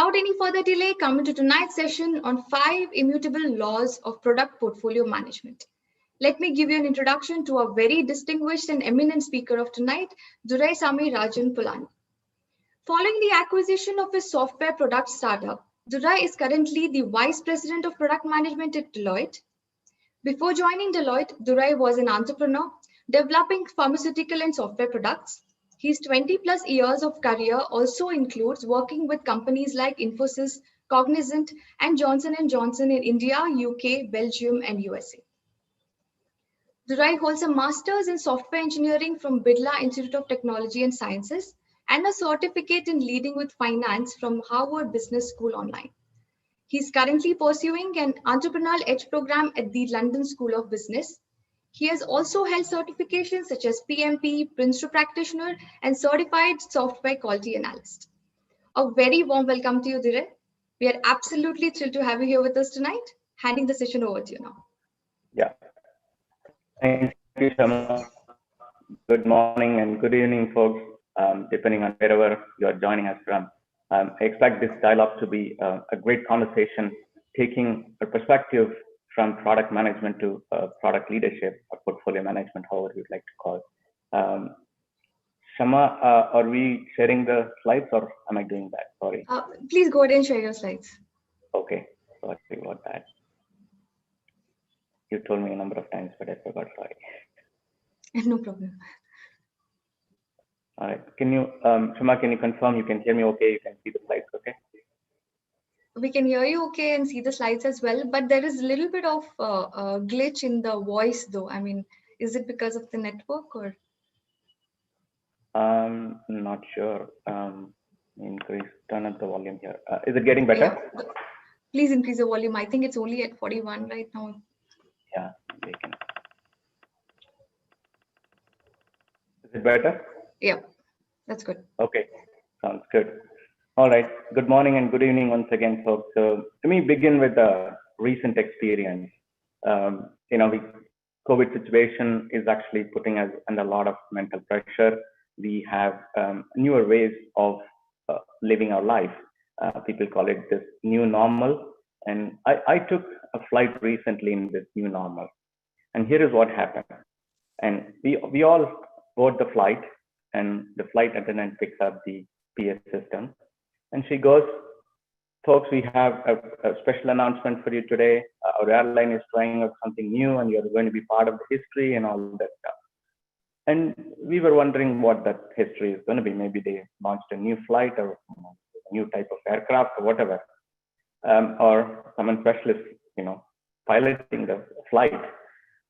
Without any further delay, coming to tonight's session on 5 immutable laws of product portfolio management. Let me give you an introduction to a very distinguished and eminent speaker of tonight, Duraisamy Rajan Palani. Following the acquisition of his software product startup, Durai is currently the Vice President of Product Management at Deloitte. Before joining Deloitte, Durai was an entrepreneur, developing pharmaceutical and software products. His 20 plus years of career also includes working with companies like Infosys, Cognizant, and Johnson & Johnson in India, UK, Belgium, and USA. Durai holds a master's in software engineering from Birla Institute of Technology and Sciences and a certificate in leading with finance from Harvard Business School online. He's currently pursuing an entrepreneurial edge program at the London School of Business. He has also held certifications such as PMP, Prince 2 Practitioner, and Certified Software Quality Analyst. A very warm welcome to you, Durai. We are absolutely thrilled to have you here with us tonight. Handing the session over to you now. Yeah. Thank you, Shama. Good morning and good evening, folks, depending on wherever you're joining us from. I expect this dialogue to be a great conversation, taking a perspective from product management to product leadership or portfolio management, however you'd like to call it. Shama, are we sharing the slides or am I doing that? Sorry. Please go ahead and share your slides. Okay, sorry about that. You told me a number of times, but I forgot, sorry. No problem. All right, can you, Shama, can you confirm you can hear me okay? You can see the slides, okay? We can hear you okay and see the slides as well, but there is a little bit of a glitch in the voice though. I mean, is it because of the network or? Not sure. Increase, turn up the volume here. Is it getting better? Yeah. Please increase the volume. I think it's only at 41 right now. Yeah. Is it better? Yeah, that's good. Okay, sounds good. All right, good morning and good evening once again, folks. So let me begin with a recent experience. The COVID situation is actually putting us under a lot of mental pressure. We have newer ways of living our life. People call it this new normal. And I took a flight recently in this new normal. And here is what happened. And we all board the flight, and the flight attendant picks up the PA system. And she goes, folks, we have a special announcement for you today. Our airline is trying out something new and you're going to be part of the history and all that stuff. And we were wondering what that history is going to be. Maybe they launched a new flight or a new type of aircraft or whatever. Or someone specialist, piloting the flight.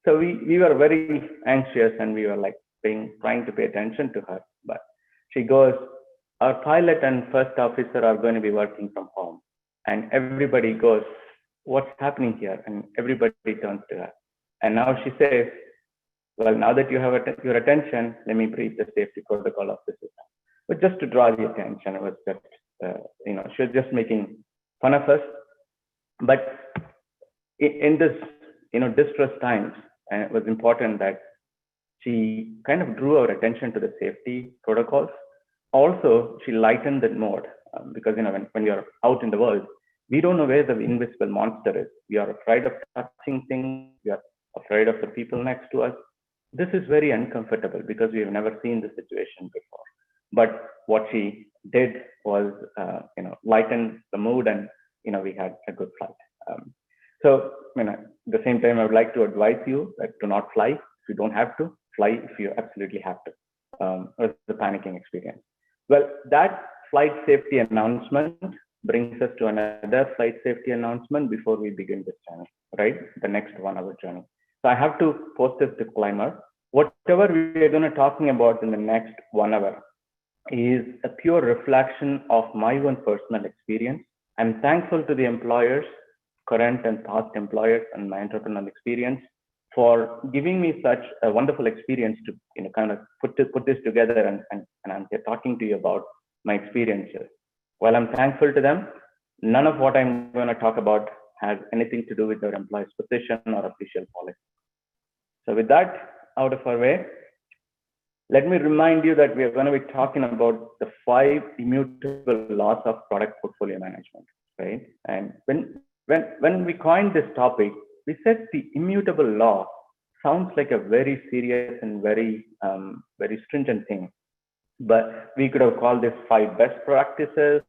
So we were very anxious and we were like trying to pay attention to her. But she goes, our pilot and first officer are going to be working from home. And everybody goes, what's happening here? And everybody turns to her. And now she says, well, now that you have your attention, let me brief the safety protocol of the system. But just to draw the attention, it was just, she was just making fun of us. But in this, distress times, and it was important that she kind of drew our attention to the safety protocols. Also, she lightened that mode because when you're out in the world, we don't know where the invisible monster is. We are afraid of touching things. We are afraid of the people next to us. This is very uncomfortable because we have never seen this situation before. But what she did was, lighten the mood, and we had a good flight. So, at the same time, I would like to advise you that do not fly if you don't have to. Fly if you absolutely have to. It's a panicking experience. Well, that flight safety announcement brings us to another flight safety announcement before we begin this journey, right? The next 1 hour journey. So I have to post this disclaimer. Whatever we are going to talking about in the next 1 hour is a pure reflection of my own personal experience. I'm thankful to the employers, current and past employers, and my entrepreneurial experience for giving me such a wonderful experience to kind of put this together, and I'm here talking to you about my experiences. While I'm thankful to them, none of what I'm going to talk about has anything to do with their employee's position or official policy. So with that out of our way, let me remind you that we are going to be talking about the 5 immutable laws of product portfolio management, right? And when we coined this topic, we said the immutable law sounds like a very serious and very stringent thing, but we could have called this 5 best practices,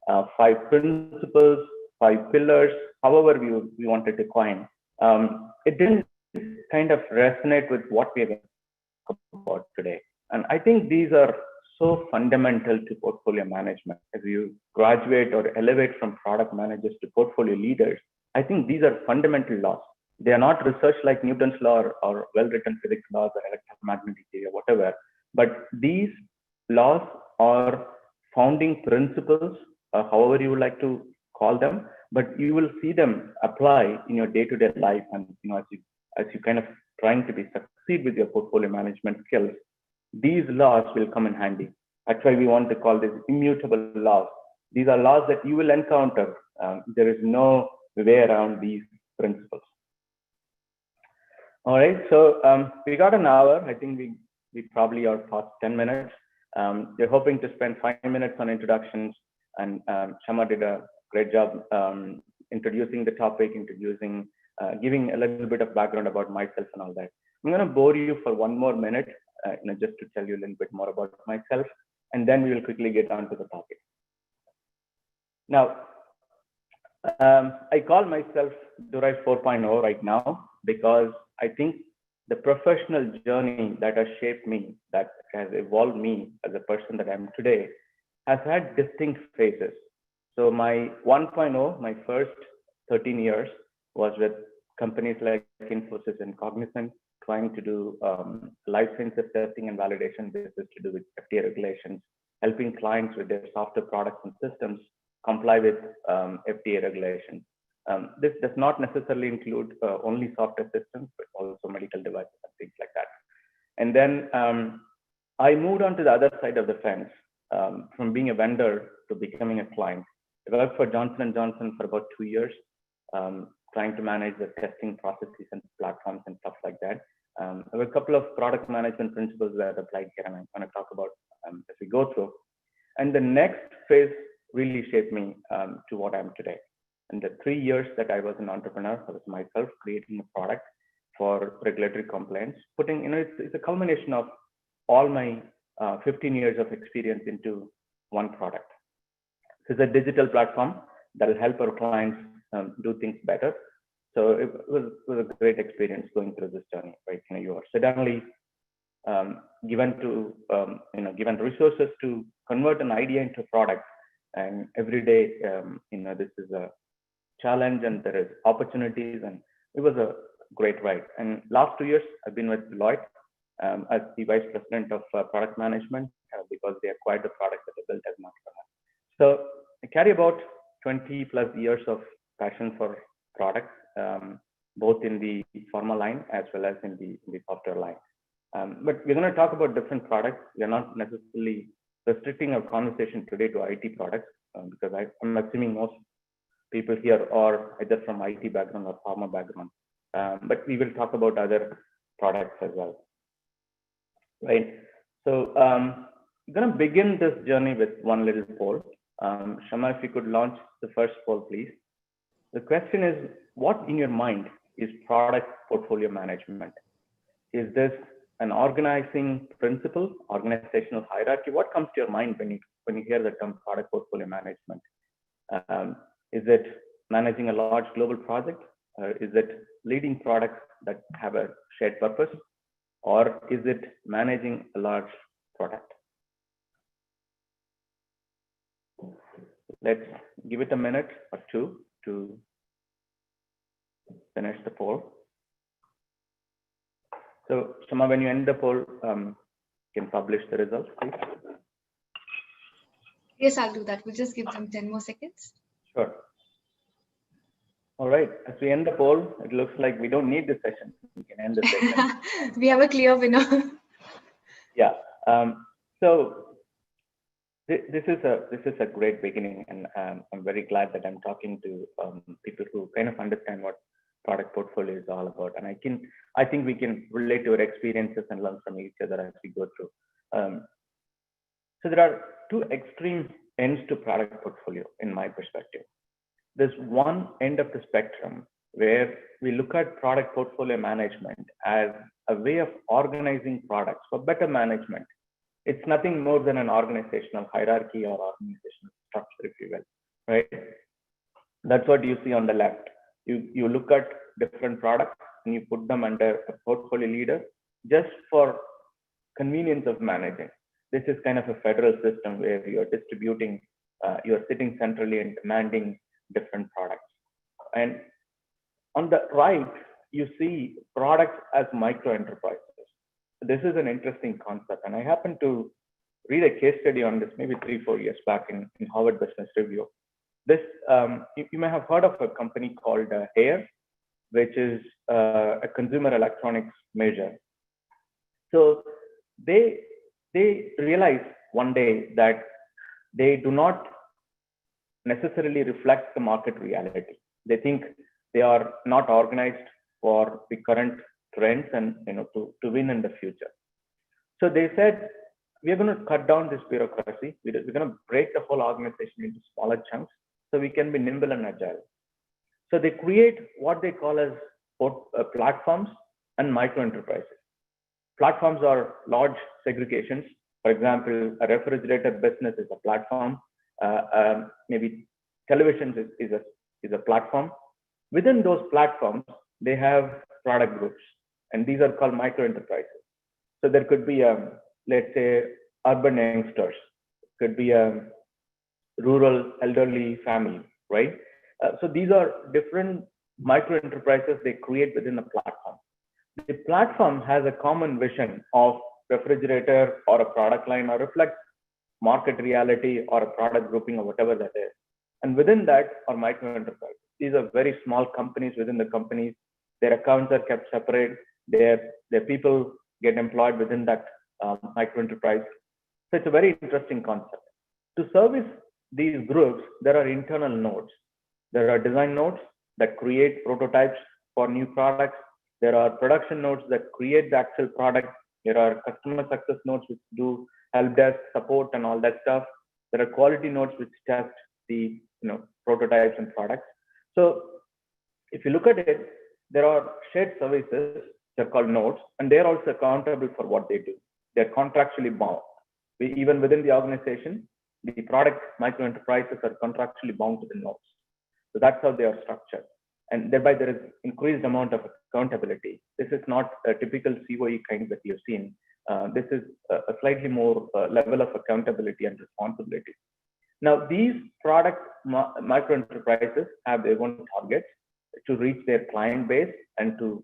5 principles, 5 pillars, however we wanted to coin. It didn't kind of resonate with what we are going to talk about today. And I think these are so fundamental to portfolio management. As you graduate or elevate from product managers to portfolio leaders, I think these are fundamental laws. They are not research like Newton's law or well-written physics laws or electromagnetic theory or whatever, but these laws are founding principles, however you would like to call them, but you will see them apply in your day-to-day life. And as you kind of trying to succeed with your portfolio management skills, these laws will come in handy. That's why we want to call this immutable laws. These are laws that you will encounter. There is no way around these principles. All right, so we got an hour. I think we probably are past 10 minutes. We're hoping to spend 5 minutes on introductions, and Shama did a great job introducing the topic, giving a little bit of background about myself and all that. I'm going to bore you for 1 more minute, just to tell you a little bit more about myself, and then we will quickly get on to the topic. Now, I call myself Duraisamy 4.0 right now because I think the professional journey that has shaped me, that has evolved me as a person that I am today, has had distinct phases. So my 1.0, my first 13 years was with companies like Infosys and Cognizant, trying to do life sciences testing and validation. This is to do with FDA regulations, helping clients with their software products and systems comply with FDA regulations. This does not necessarily include only software systems, but also medical devices and things like that. And then I moved on to the other side of the fence, from being a vendor to becoming a client. I worked for Johnson & Johnson for about 2 years, trying to manage the testing processes and platforms and stuff like that. There were a couple of product management principles that applied here, and I'm going to talk about as we go through. And the next phase really shaped me to what I am today. And the 3 years that I was an entrepreneur, I was myself creating a product for regulatory compliance, it's a culmination of all my 15 years of experience into one product. It's a digital platform that will help our clients do things better. So it was a great experience going through this journey, right? You are suddenly given resources to convert an idea into a product, and every day, this is a challenge and there is opportunities, and it was a great ride. And last 2 years, I've been with Deloitte as the vice president of product management because they acquired the product that they built as an entrepreneur. So I carry about 20 plus years of passion for products, both in the pharma line as well as in the software line. But we're going to talk about different products. We're not necessarily restricting our conversation today to IT products because I'm assuming most people here are either from IT background or pharma background. But we will talk about other products as well. Right. So I'm going to begin this journey with one little poll. Shama, if you could launch the first poll, please. The question is, what in your mind is product portfolio management? Is this an organizing principle, organizational hierarchy? What comes to your mind when you hear the term product portfolio management? Is it managing a large global project? Is it leading products that have a shared purpose? Or is it managing a large product? Let's give it a minute or two to finish the poll. So, Shama, when you end the poll, you can publish the results, please. Yes, I'll do that. We'll just give them 10 more seconds. Sure. All right. As we end the poll, it looks like we don't need the session. We can end the session. We have a clear winner. Yeah. So this is a great beginning, and I'm very glad that I'm talking to people who kind of understand what product portfolio is all about. And I think we can relate to our experiences and learn from each other as we go through. Um, so there are two extreme ends to product portfolio in my perspective. There's one end of the spectrum where we look at product portfolio management as a way of organizing products for better management. It's nothing more than an organizational hierarchy or organizational structure, if you will, right? That's what you see on the left. You look at different products and you put them under a portfolio leader just for convenience of managing. This is kind of a federal system where you're distributing, you're sitting centrally and demanding different products. And on the right, you see products as micro enterprises. This is an interesting concept. And I happened to read a case study on this maybe 3-4 years back in Harvard Business Review. This, you may have heard of a company called Air, which is a consumer electronics major. So they realized one day that they do not necessarily reflect the market reality. They think they are not organized for the current trends and to win in the future. So they said, we're going to cut down this bureaucracy. We're going to break the whole organization into smaller chunks so we can be nimble and agile. So they create what they call as platforms and micro enterprises. Platforms are large segregations. For example, a refrigerator business is a platform. Maybe television is a platform. Within those platforms, they have product groups, and these are called micro enterprises. So there could be let's say urban youngsters, could be a rural elderly family, right? So these are different micro enterprises they create within a platform. The platform has a common vision of refrigerator or a product line or reflects market reality or a product grouping or whatever that is. And within that are micro enterprises. These are very small companies within the companies. Their accounts are kept separate. Their people get employed within that micro enterprise. So it's a very interesting concept. To service these groups, there are internal nodes. There are design nodes that create prototypes for new products. There are production nodes that create the actual product. There are customer success nodes which do help desk support and all that stuff. There are quality nodes which test the prototypes and products. So if you look at it, there are shared services that are called nodes, and they're also accountable for what they do. They're contractually bound. Even within the organization, the product micro enterprises are contractually bound to the nodes. So that's how they are structured. And thereby there is increased amount of accountability. This is not a typical COE kind that you've seen. This is a slightly more level of accountability and responsibility. Now, these product micro enterprises have their own targets to reach their client base and to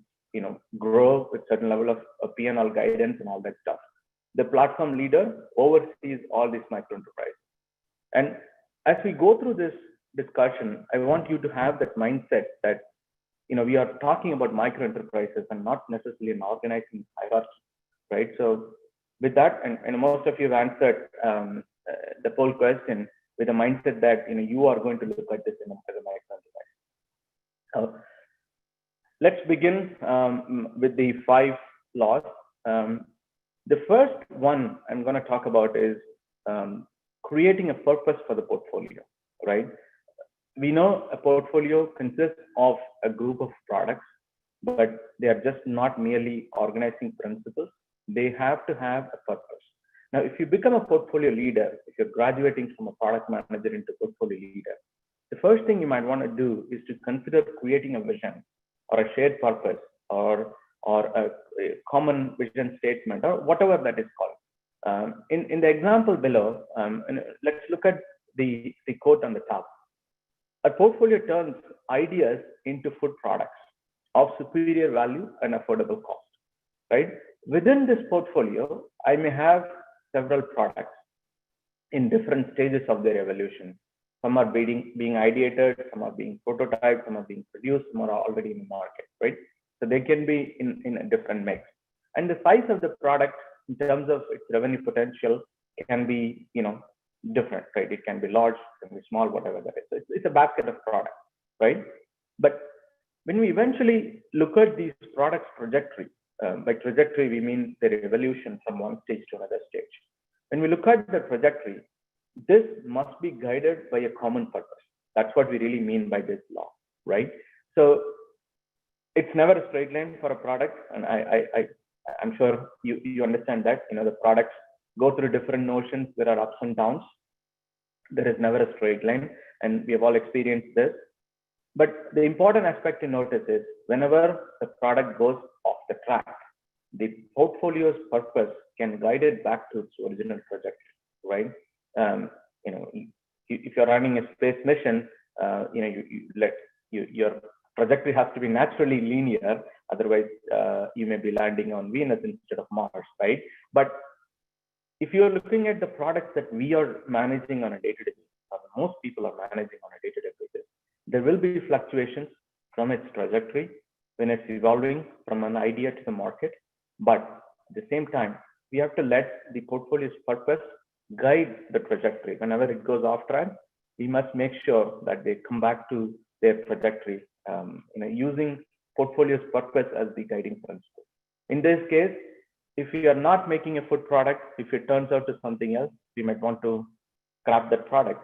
grow with certain level of P&L guidance and all that stuff. The platform leader oversees all these micro enterprises. And as we go through this discussion, I want you to have that mindset that we are talking about micro enterprises and not necessarily an organizing hierarchy, right? So with that, and most of you have answered the poll question with a mindset that you are going to look at this as a micro enterprise. Let's begin with the 5 laws. The first one I'm going to talk about is creating a purpose for the portfolio, right? We know a portfolio consists of a group of products, but they are just not merely organizing principles. They have to have a purpose. Now, if you become a portfolio leader, if you're graduating from a product manager into portfolio leader, the first thing you might want to do is to consider creating a vision or a shared purpose or a common vision statement or whatever that is called. In the example below, let's look at the quote on the top. A portfolio turns ideas into food products of superior value and affordable cost, right? Within this portfolio, I may have several products in different stages of their evolution. Some are being ideated, some are being prototyped, some are being produced, some are already in the market, right? So they can be in a different mix. And the size of the product in terms of its revenue potential can be, different, right? It can be large, it can be small, whatever that is. So it's a basket of products, right? But when we eventually look at these products' trajectory, by trajectory, we mean their evolution from one stage to another stage. when we look at the trajectory, this must be guided by a common purpose. That's what we really mean by this law, right? So it's never a straight line for a product, and I'm sure you understand that. The products go through different notions. There are ups and downs. There is never a straight line, and we have all experienced this. But the important aspect to notice is whenever the product goes off the track, the portfolio's purpose can guide it back to its original trajectory, right? If you're running a space mission, your trajectory has to be naturally linear. Otherwise, you may be landing on Venus instead of Mars, right? But if you're looking at the products that we are managing on a day-to-day basis, or most people are managing on a day-to-day basis, there will be fluctuations from its trajectory when it's evolving from an idea to the market. But at the same time, we have to let the portfolio's purpose guide the trajectory. Whenever it goes off track, we must make sure that they come back to their trajectory, using portfolio's purpose as the guiding principle. In this case, if you are not making a food product, if it turns out to something else, we might want to scrap that product.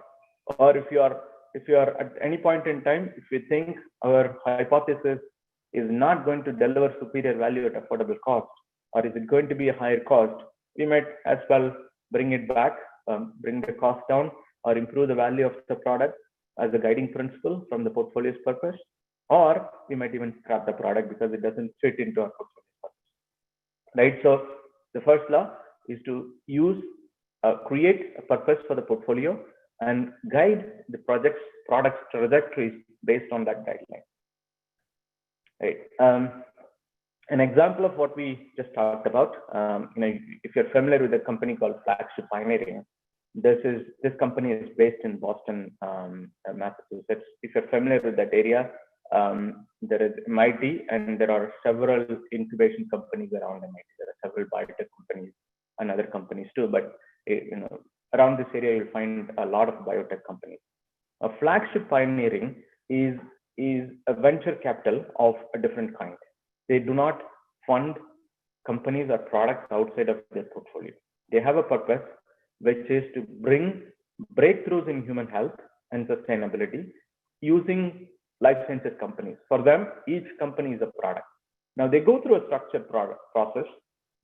Or if you are at any point in time, if we think our hypothesis is not going to deliver superior value at affordable cost, or is it going to be a higher cost, we might as well bring it back, bring the cost down, or improve the value of the product as a guiding principle from the portfolio's purpose. Or we might even scrap the product because it doesn't fit into our portfolio's purpose. Right? So the first law is to create a purpose for the portfolio and guide the product's trajectories based on that guideline. Right. An example of what we just talked about, if you're familiar with a company called Flagship Pioneering, this company is based in Boston, Massachusetts. If you're familiar with that area, there is MIT, and there are several incubation companies around MIT. There are several biotech companies and other companies too. But around this area, you'll find a lot of biotech companies. A Flagship Pioneering is a venture capital of a different kind. They do not fund companies or products outside of their portfolio. They have a purpose, which is to bring breakthroughs in human health and sustainability using life sciences companies. For them, each company is a product. Now, they go through a structured process.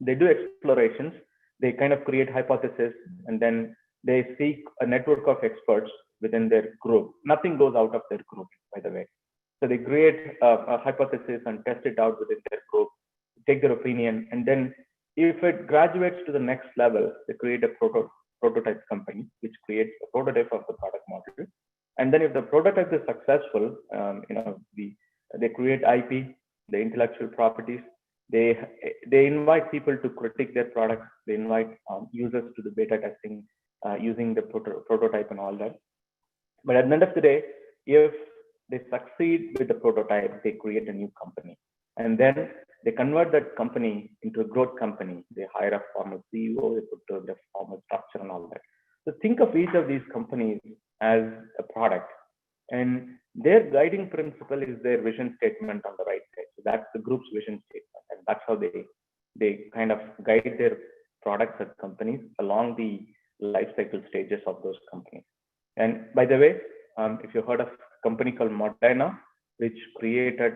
They do explorations. They kind of create hypotheses, and then they seek a network of experts within their group. Nothing goes out of their group, by the way. So they create a hypothesis and test it out within their group, take their opinion, and then if it graduates to the next level, they create a prototype company, which creates a prototype of the product model. And then if the prototype is successful, they create IP, the intellectual properties. They invite people to critique their products. They invite users to the beta testing using the prototype and all that. But at the end of the day, if they succeed with the prototype, they create a new company. And then they convert that company into a growth company. They hire a formal CEO, they put the formal structure and all that. So think of each of these companies as a product. And their guiding principle is their vision statement on the right side. So that's the group's vision statement. And that's how they kind of guide their products as companies along the life cycle stages of those companies. And by the way, if you heard of a company called Moderna, which created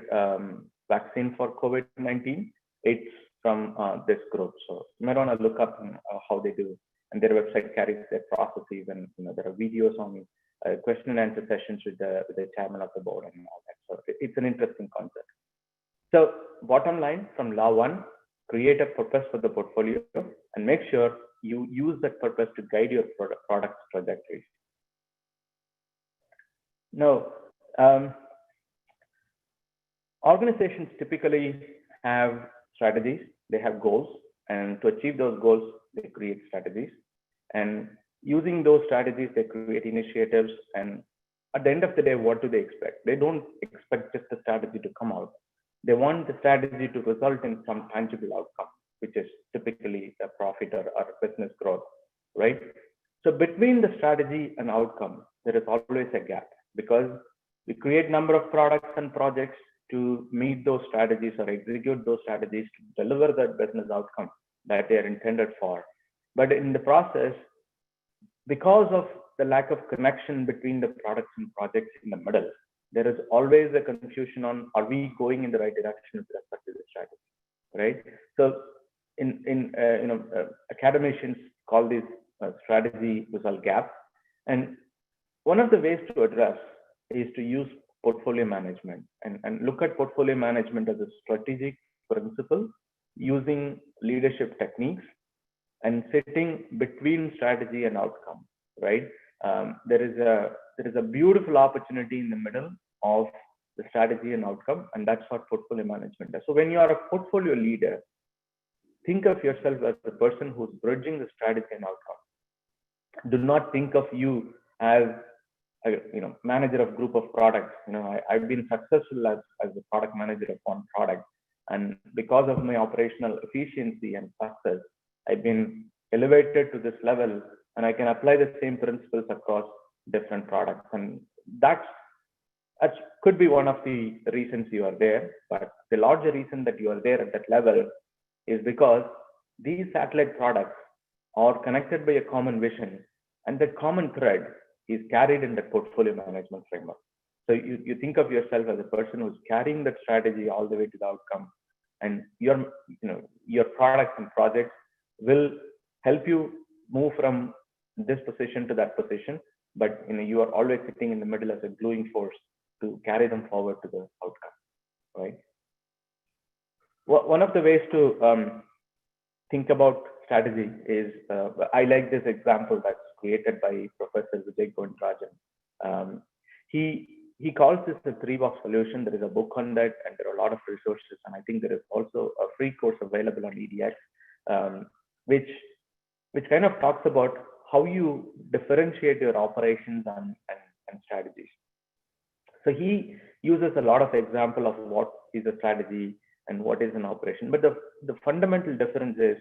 vaccine for COVID-19, it's from this group. So you might want to look up how they do. And their website carries their processes, and there are videos on question and answer sessions with the chairman of the board and all that. So it's an interesting concept. So bottom line from law 1, create a purpose for the portfolio and make sure you use that purpose to guide your product's trajectories. Now, organizations typically have strategies, they have goals, and to achieve those goals, they create strategies. And using those strategies, they create initiatives. And at the end of the day, what do they expect? They don't expect just the strategy to come out. They want the strategy to result in some tangible outcome, which is typically a profit or business growth, right? So between the strategy and outcome, there is always a gap, because we create number of products and projects to meet those strategies or execute those strategies to deliver that business outcome that they are intended for. But in the process, because of the lack of connection between the products and projects in the middle, there is always a confusion on, are we going in the right direction with respect to the strategy, right? So academicians call this strategy result gap. And one of the ways to address is to use portfolio management and look at portfolio management as a strategic principle using leadership techniques and sitting between strategy and outcome, right? There is a beautiful opportunity in the middle of the strategy and outcome, and that's what portfolio management does. So when you are a portfolio leader, think of yourself as the person who's bridging the strategy and outcome. Do not think of you as a manager of group of products. I've been successful as a product manager of one product, and because of my operational efficiency and success, I've been elevated to this level, and I can apply the same principles across different products. And that could be one of the reasons you are there, but the larger reason that you are there at that level is because these satellite products are connected by a common vision, and the common thread is carried in the portfolio management framework. So you think of yourself as a person who's carrying that strategy all the way to the outcome, and your products and projects will help you move from this position to that position, but you are always sitting in the middle as a gluing force to carry them forward to the outcome, right? One of the ways to think about strategy is, I like this example that's created by Professor Rajan. He calls this the 3-box solution. There is a book on that, and there are a lot of resources, and I think there is also a free course available on EDX, which kind of talks about how you differentiate your operations and strategies. So he uses a lot of example of what is a strategy and what is an operation. But the fundamental difference is,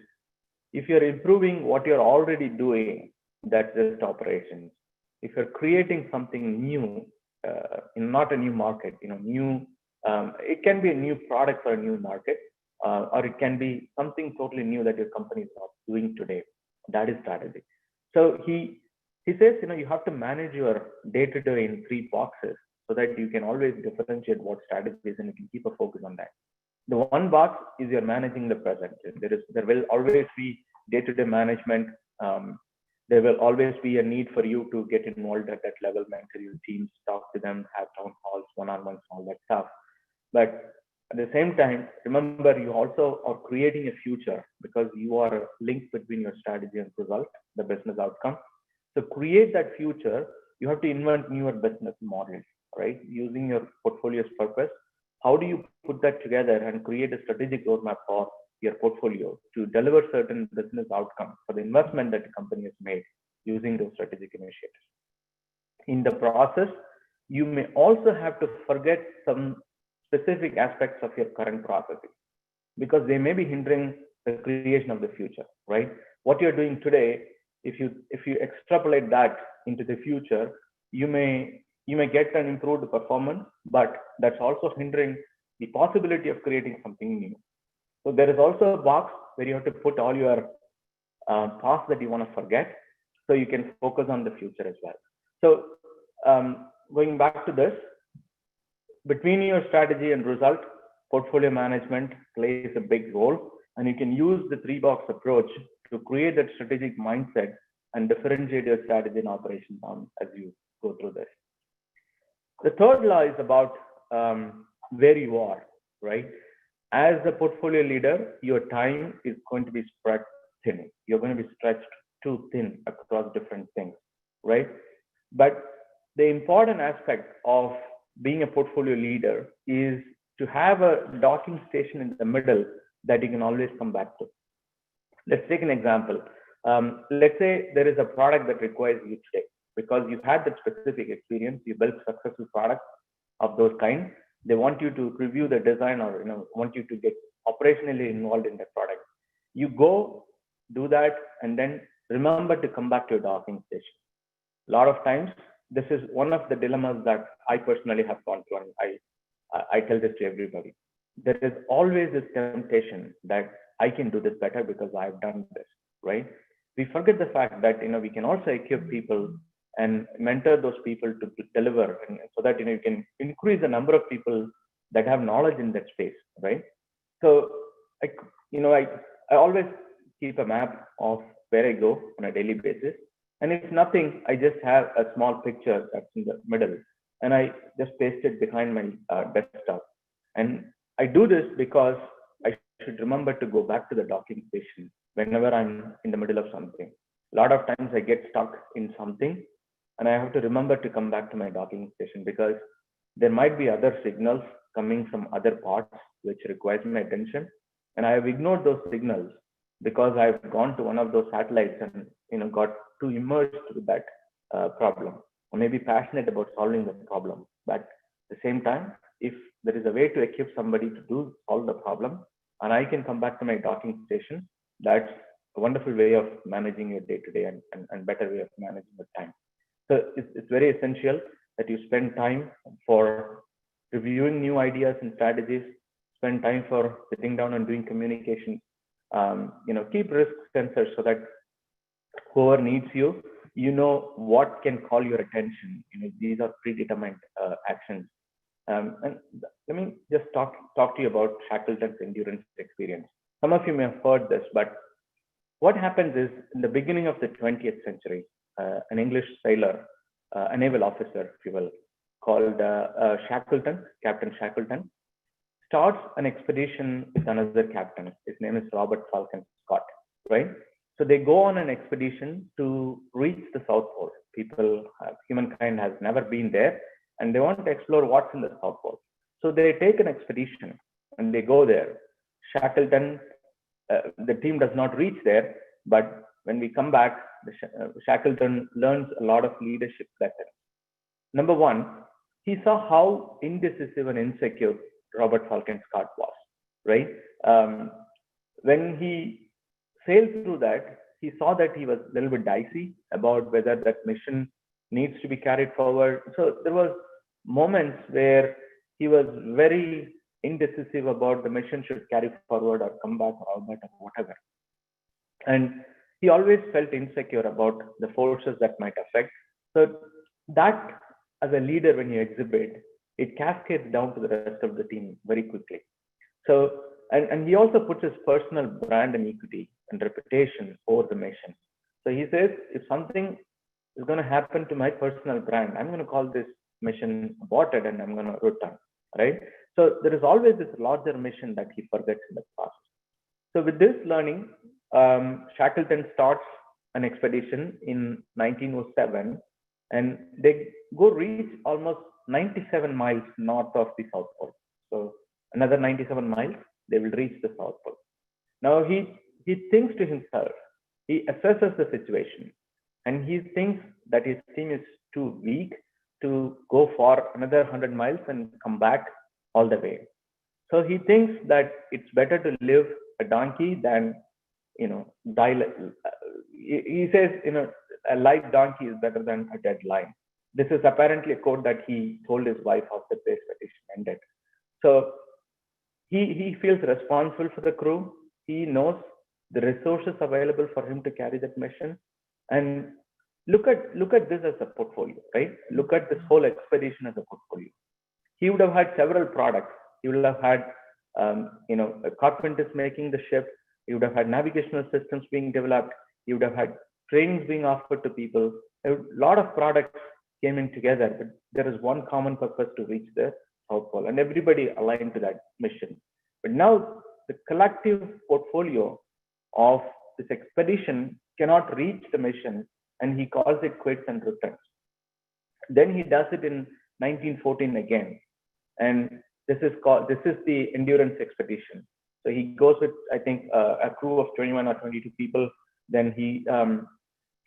if you're improving what you're already doing, that's just operations. If you're creating something new, not a new market, it can be a new product for a new market, or it can be something totally new that your company is not doing today. That is strategy. So he says, you have to manage your day-to-day in 3 boxes so that you can always differentiate what strategy is, and you can keep a focus on that. The 1 box is you're managing the present. There will always be day-to-day management. There will always be a need for you to get involved at that level, mentor your teams, talk to them, have town halls, one-on-ones, all that stuff. But at the same time, remember, you also are creating a future, because you are a link between your strategy and result, the business outcome. To create that future, you have to invent newer business models, right? Using your portfolio's purpose. How do you put that together and create a strategic roadmap for your portfolio to deliver certain business outcomes for the investment that the company has made using those strategic initiatives? In the process, you may also have to forget some specific aspects of your current processes, because they may be hindering the creation of the future, right? What you're doing today, if you extrapolate that into the future, you may get an improved performance, but that's also hindering the possibility of creating something new. So there is also a box where you have to put all your past that you want to forget, so you can focus on the future as well. So going back to this, between your strategy and result, portfolio management plays a big role, and you can use the 3-box approach to create that strategic mindset and differentiate your strategy and operations as you go through this. The third law is about where you are, right? As a portfolio leader, your time is going to be spread thin. You're going to be stretched too thin across different things, right? But the important aspect of being a portfolio leader is to have a docking station in the middle that you can always come back to. Let's take an example. Let's say there is a product that requires you today, because you've had that specific experience, you built successful products of those kinds. They want you to review the design, or want you to get operationally involved in that product. You go do that, and then remember to come back to your docking station. A lot of times, this is one of the dilemmas that I personally have gone through, and I tell this to everybody. There is always this temptation that I can do this better because I've done this, right? we forget the fact that we can also equip people and mentor those people to deliver, and so that you can increase the number of people that have knowledge in that space, right? So I, I always keep a map of where I go on a daily basis, and if nothing, I just have a small picture that's in the middle, and I just paste it behind my desktop. And I do this because I should remember to go back to the docking station whenever I'm in the middle of something. A lot of times I get stuck in something, and I have to remember to come back to my docking station because there might be other signals coming from other parts which requires my attention, and I have ignored those signals because I've gone to one of those satellites and got too immersed with that problem, or maybe passionate about solving the problem. But at the same time, if there is a way to equip somebody to solve the problem, and I can come back to my docking station, that's a wonderful way of managing your day-to-day and better way of managing the time. So it's very essential that you spend time for reviewing new ideas and strategies, spend time for sitting down and doing communication. Keep risk sensors so that whoever needs you, what can call your attention. These are predetermined actions. And let me just talk to you about Shackleton's endurance experience. Some of you may have heard this, but what happens is in the beginning of the 20th century, an English sailor, a naval officer, if you will, called Shackleton, Captain Shackleton, starts an expedition with another captain. His name is Robert Falcon Scott, right? So they go on an expedition to reach the South Pole. Humankind has never been there, and they want to explore what's in the South Pole. So they take an expedition and they go there. Shackleton, the team does not reach there, but when we come back, Shackleton learns a lot of leadership lessons. Number one, he saw how indecisive and insecure Robert Falcon Scott was, right? When he sailed through that, he saw that he was a little bit dicey about whether that mission needs to be carried forward. So there was moments where he was very indecisive about the mission should carry forward or come back or all that or whatever. And he always felt insecure about the forces that might affect. So that, as a leader, when you exhibit, it cascades down to the rest of the team very quickly. So, and he also puts his personal brand and equity and reputation over the mission. So he says, if something is going to happen to my personal brand, I'm going to call this mission aborted and I'm going to return, right? So there is always this larger mission that he forgets in the process. So with this learning, Shackleton starts an expedition in 1907, and they go reach almost 97 miles north of the South Pole. So another 97 miles, they will reach the South Pole. Now he thinks to himself, he assesses the situation, and he thinks that his team is too weak to go for another 100 miles and come back all the way. So he thinks that it's better to live a donkey than, die. He says, a live donkey is better than a dead lion. This is apparently a quote that he told his wife after the expedition ended. So he feels responsible for the crew. He knows the resources available for him to carry that mission. And look at this as a portfolio, right? Look at this whole expedition as a portfolio. He would have had several products. He would have had, carpenters making the ship. He would have had navigational systems being developed. He would have had trainings being offered to people. A lot of products came in together, but there is one common purpose to reach the South Pole, and everybody aligned to that mission. But now the collective portfolio of this expedition cannot reach the mission, and he calls it quits and returns. Then he does it in 1914 again, and this is the endurance expedition. So he goes with, I think, a crew of 21 or 22 people. Then he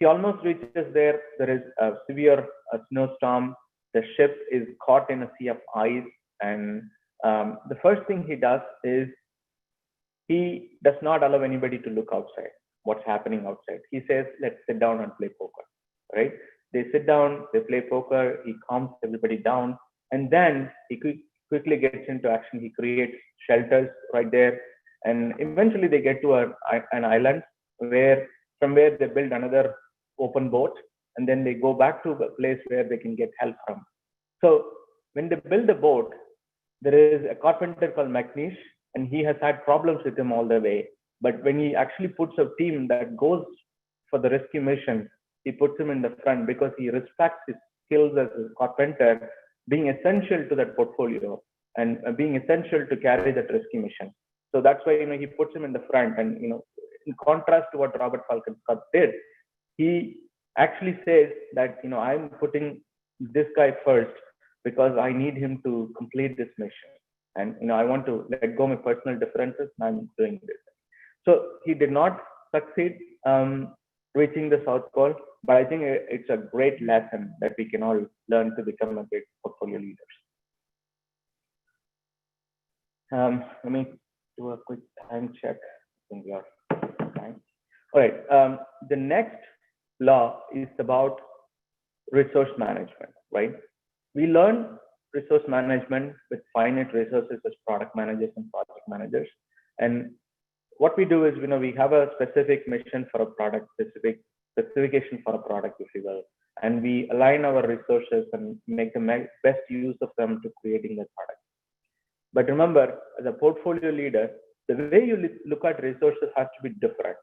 almost reaches there. There is a severe snowstorm. The ship is caught in a sea of ice, and the first thing he does is he does not allow anybody to look outside. What's happening outside? He says, "Let's sit down and play poker." Right? They sit down, they play poker. He calms everybody down, and then he quickly gets into action. He creates shelters right there, and eventually they get to an island where from where they build another open boat, and then they go back to a place where they can get help from. So when they build the boat, there is a carpenter called McNeish, and he has had problems with him all the way. But when he actually puts a team that goes for the rescue mission, he puts him in the front because he respects his skills as a carpenter being essential to that portfolio and being essential to carry that rescue mission. So that's why he puts him in the front. And in contrast to what Robert Falcon Scott did, he actually says that I'm putting this guy first because I need him to complete this mission, and I want to let go of my personal differences, and I'm doing this. So he did not succeed reaching the South Pole, but I think it's a great lesson that we can all learn to become a great portfolio leaders. Let me do a quick time check. I think we are fine. All right. The next law is about resource management, right? We learn resource management with finite resources as product managers and project managers. And what we do is, we have a specific mission for a product, specific specification for a product, if you will, and we align our resources and make the best use of them to creating the product. But remember, as a portfolio leader, the way you look at resources has to be different.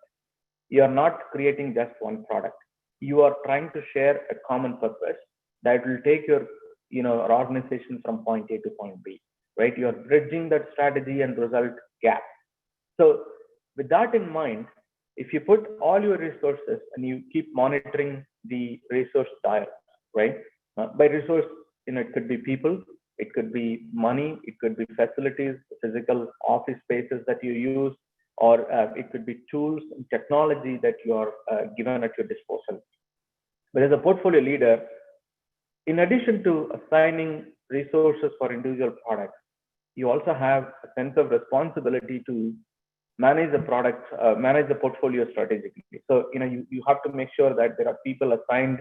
You are not creating just one product. You are trying to share a common purpose that will take your organization from point A to point B, right? You are bridging that strategy and result gap. So with that in mind, if you put all your resources and you keep monitoring the resource dial, right? By resource, it could be people, it could be money, it could be facilities, physical office spaces that you use, or it could be tools and technology that you are given at your disposal. But as a portfolio leader, in addition to assigning resources for individual products, you also have a sense of responsibility to manage the product, manage the portfolio strategically. So you have to make sure that there are people assigned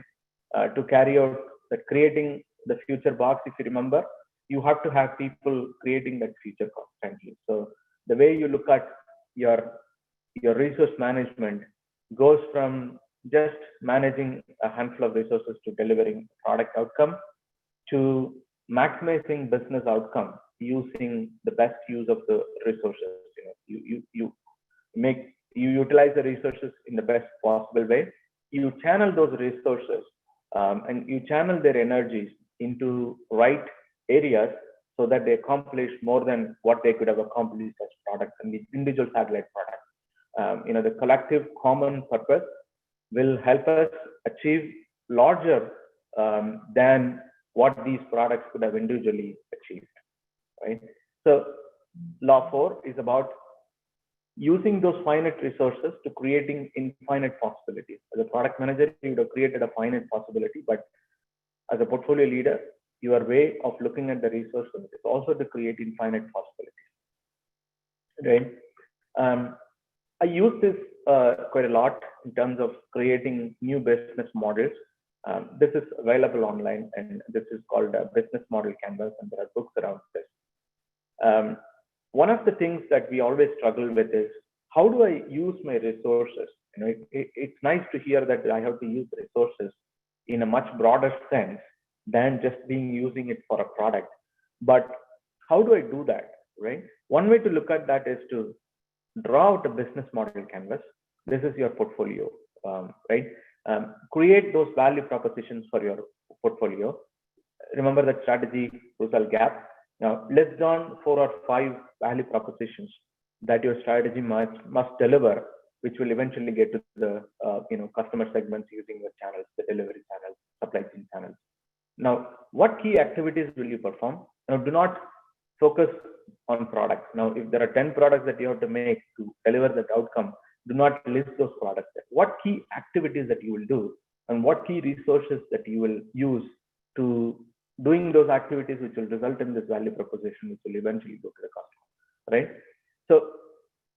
to carry out that creating the future box. If you remember, you have to have people creating that future constantly. So the way you look at your resource management goes from just managing a handful of resources to delivering product outcome to maximizing business outcome using the best use of the resources. You utilize the resources in the best possible way. You channel those resources and you channel their energies into right areas so that they accomplish more than what they could have accomplished as products and the individual satellite products. The collective common purpose will help us achieve larger than what these products could have individually achieved, right? So law 4 is about using those finite resources to creating infinite possibilities. As a product manager, you would have created a finite possibility, but as a portfolio leader, your way of looking at the resources is also to create infinite possibilities, right? I use this quite a lot in terms of creating new business models. This is available online, and this is called a business model canvas, and there are books around this. One of the things that we always struggle with is, how do I use my resources? It's nice to hear that I have to use resources in a much broader sense than just using it for a product. But how do I do that, right? One way to look at that is to draw out a business model canvas. This is your portfolio, right? Create those value propositions for your portfolio. Remember that strategy result gap. Now, list down 4 or 5 value propositions that your strategy must deliver, which will eventually get to the customer segments using your channels, the delivery channels, supply chain channels. Now, what key activities will you perform? Now, do not focus on products. Now, if there are 10 products that you have to make to deliver that outcome, do not list those products. What key activities that you will do, and what key resources that you will use to doing those activities which will result in this value proposition, which will eventually go to the customer, right? So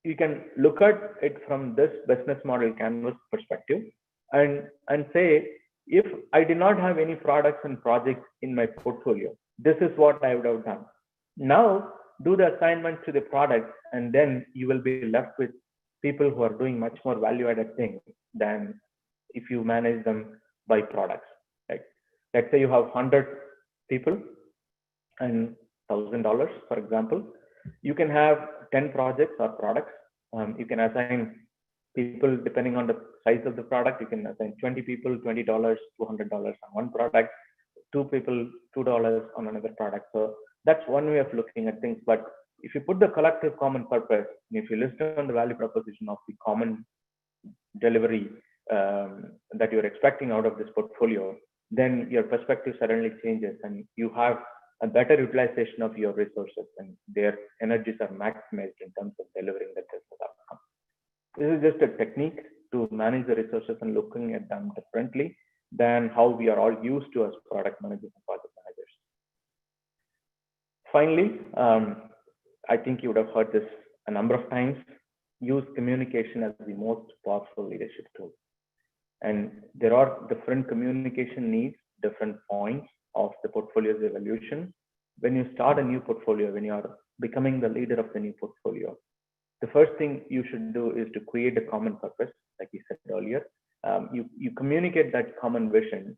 you can look at it from this business model canvas perspective and say, if I did not have any products and projects in my portfolio, this is what I would have done. Now do the assignment to the product, and then you will be left with people who are doing much more value-added things than if you manage them by products. Like, let's say you have 100 people and $1,000, for example. You can have 10 projects or products. You can assign people depending on the size of the product. You can assign 20 people, $20, $200 on one product, 2 people, $2 on another product. So that's one way of looking at things. But if you put the collective common purpose, if you list down the value proposition of the common delivery that you're expecting out of this portfolio, then your perspective suddenly changes and you have a better utilization of your resources and their energies are maximized in terms of delivering the business outcome. This is just a technique to manage the resources and looking at them differently than how we are all used to as product managers and project managers. Finally, I think you would have heard this a number of times, use communication as the most powerful leadership tool. And there are different communication needs, different points of the portfolio's evolution. When you start a new portfolio, when you are becoming the leader of the new portfolio, the first thing you should do is to create a common purpose, like we said earlier. You communicate that common vision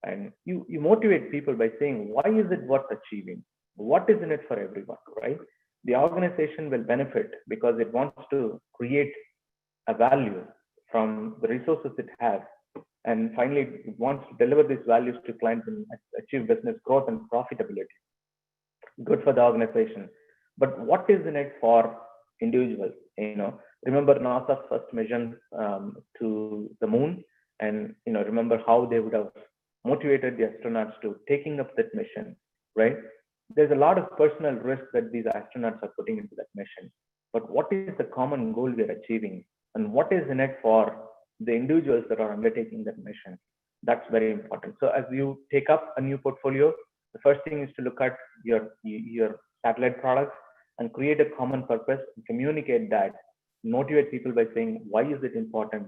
and you motivate people by saying, why is it worth achieving? What is in it for everyone, right? The organization will benefit because it wants to create a value from the resources it has. And finally, it wants to deliver these values to clients and achieve business growth and profitability. Good for the organization. But what is in it for individuals? Remember NASA's first mission to the moon, and remember how they would have motivated the astronauts to taking up that mission, right? There's a lot of personal risk that these astronauts are putting into that mission. But what is the common goal we're achieving? And what is in it for the individuals that are undertaking that mission? That's very important. So as you take up a new portfolio, the first thing is to look at your satellite products and create a common purpose and communicate that, motivate people by saying, why is it important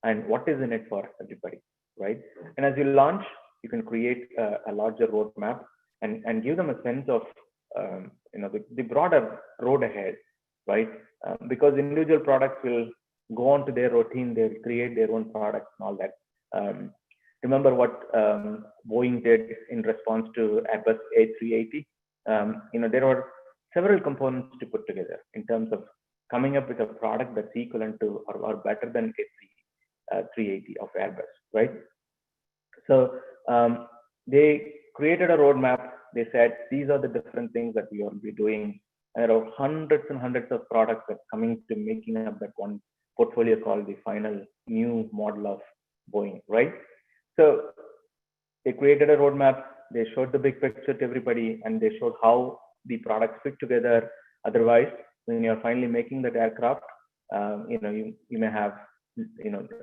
and what is in it for everybody, right? And as you launch, you can create a larger roadmap and give them a sense of the broader road ahead, right? Because individual products will go on to their routine, they'll create their own products and all that. Remember what Boeing did in response to Airbus A380? There were several components to put together in terms of coming up with a product that's equivalent to or better than A380 of Airbus, right? So they created a roadmap. They said, these are the different things that we will be doing. And there are hundreds and hundreds of products that coming to making up that one portfolio called the final new model of Boeing, right? So they created a roadmap. They showed the big picture to everybody, and they showed how the products fit together. Otherwise, when you're finally making that aircraft, you may have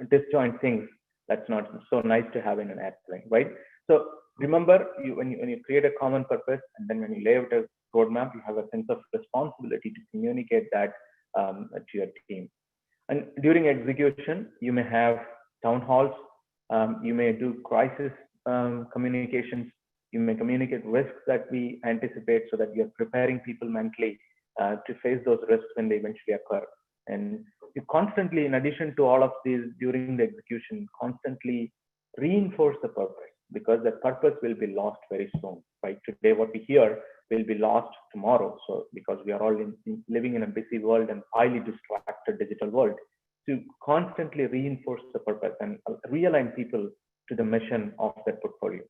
disjoint things that's not so nice to have in an airplane, right? So remember, when you create a common purpose, and then when you lay out a roadmap, you have a sense of responsibility to communicate that to your team. And during execution, you may have town halls, you may do crisis communications, you may communicate risks that we anticipate so that you're preparing people mentally to face those risks when they eventually occur. And you constantly, in addition to all of these during the execution, constantly reinforce the purpose, because that purpose will be lost very soon, right? Today, what we hear will be lost tomorrow. So because we are all living in a busy world and highly distracted digital world, to constantly reinforce the purpose and realign people to the mission of that portfolio.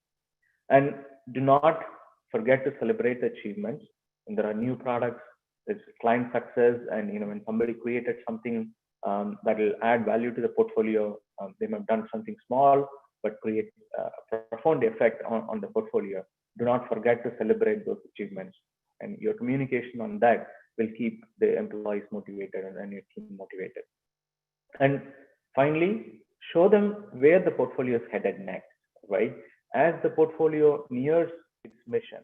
And do not forget to celebrate the achievements. When there are new products, there's client success, and when somebody created something that will add value to the portfolio, they may have done something small but create a profound effect on the portfolio. Do not forget to celebrate those achievements, and your communication on that will keep the employees motivated and your team motivated. And finally, show them where the portfolio is headed next, right? As the portfolio nears its mission,